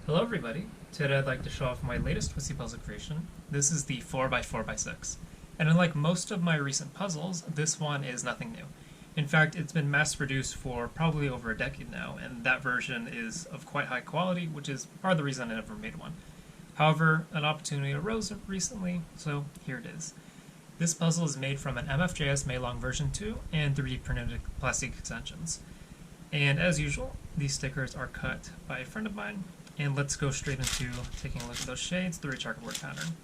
Hello everybody, today I'd like to show off my latest Twisty puzzle creation. This is the 4x4x6. And unlike most of my recent puzzles, this one is nothing new. In fact, it's been mass produced for probably over a decade now, and that version is of quite high quality, which is part of the reason I never made one. However, an opportunity arose recently, so here it is. This puzzle is made from an MFJS Meilong version 2 and 3D printed plastic extensions. And as usual, these stickers are cut by a friend of mine. And let's go straight into taking a look at those shades through a checkerboard pattern.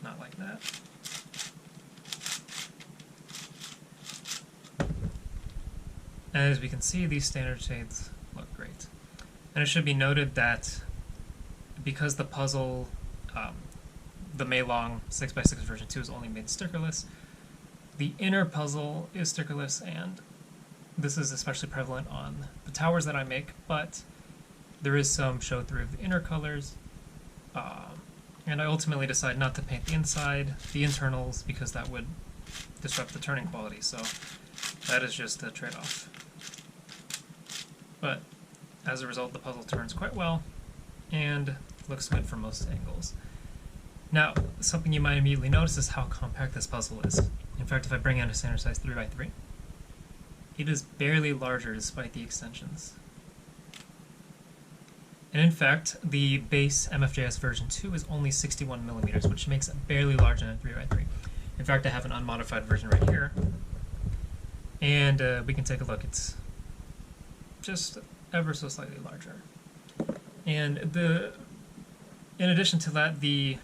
Not like that. As we can see, these standard shades look great. And it should be noted that because the puzzle, the Meilong 6x6 version 2 is only made stickerless, the inner puzzle is stickerless, and this is especially prevalent on the towers that I make, but there is some show through of the inner colors, and I ultimately decided not to paint the inside, the internals, because that would disrupt the turning quality, so that is just a trade-off. But as a result, the puzzle turns quite well, and looks good from most angles. Now, something you might immediately notice is how compact this puzzle is. In fact, if I bring in a standard size 3x3, it is barely larger despite the extensions. And in fact, the base MFJS version 2 is only 61 millimeters, which makes it barely larger than a 3x3. In fact, I have an unmodified version right here. And we can take a look. It's just ever so slightly larger. And in addition to that, the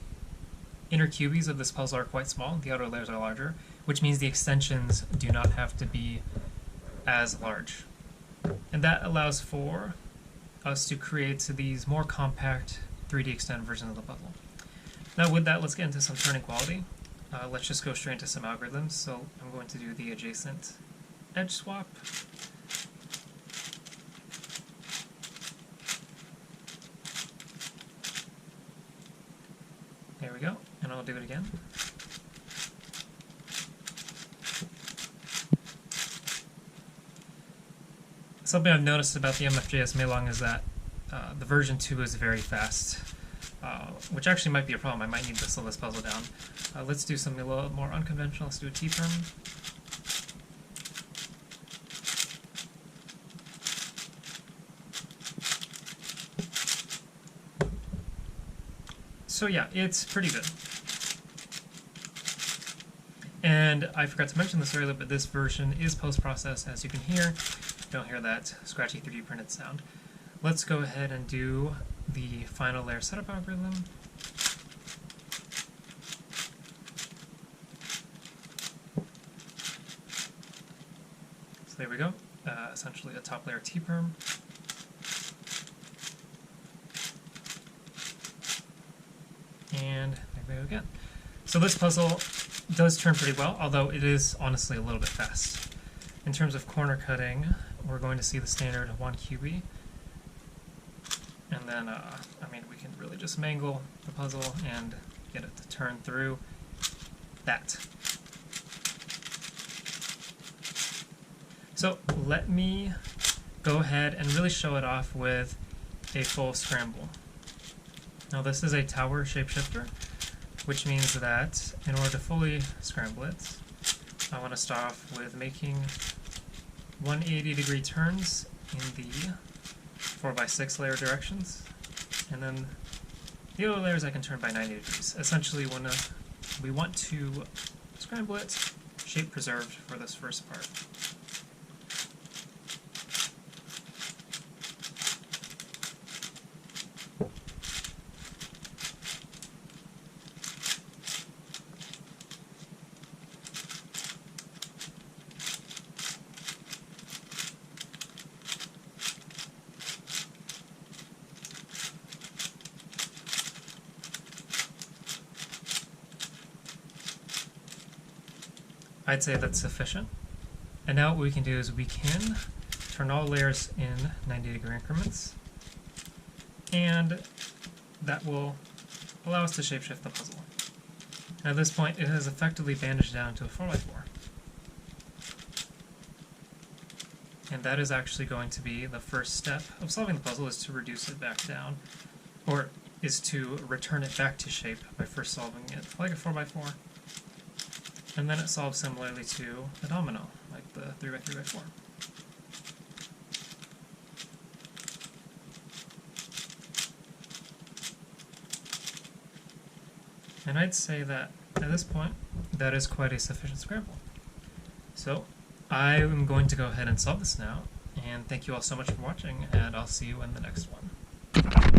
inner cubies of this puzzle are quite small. The outer layers are larger, which means the extensions do not have to be as large. And that allows for us to create these more compact 3D extended versions of the puzzle. Now with that, let's get into some turning quality. Let's just go straight into some algorithms. So I'm going to do the adjacent edge swap. There we go, and I'll do it again. Something I've noticed about the MFJS Meilong is that the version 2 is very fast, which actually might be a problem. I might need to slow this puzzle down. Let's do something a little more unconventional. Let's do a T-perm. So yeah, it's pretty good. And I forgot to mention this earlier, but this version is post-processed, as you can hear. Don't hear that scratchy 3D printed sound. Let's go ahead and do the final layer setup algorithm. So there we go, essentially a top layer T-perm. And there we go again. So this puzzle does turn pretty well, although it is honestly a little bit fast. In terms of corner cutting, we're going to see the standard 1 QB. And then, I mean, we can really just mangle the puzzle and get it to turn through that. So let me go ahead and really show it off with a full scramble. Now this is a tower shapeshifter, which means that in order to fully scramble it, I want to start off with making 180-degree turns in the 4x6 layer directions, and then the other layers I can turn by 90 degrees. Essentially, when we want to scramble it, shape preserved for this first part. I'd say that's sufficient. And now what we can do is we can turn all layers in 90-degree increments, and that will allow us to shapeshift the puzzle. And at this point, it has effectively bandaged down to a 4x4. And that is actually going to be the first step of solving the puzzle, is to reduce it back down, or is to return it back to shape by first solving it like a 4x4. And then it solves similarly to a domino, like the 3x3x4. And I'd say that at this point, that is quite a sufficient scramble. So I am going to go ahead and solve this now, and thank you all so much for watching, and I'll see you in the next one.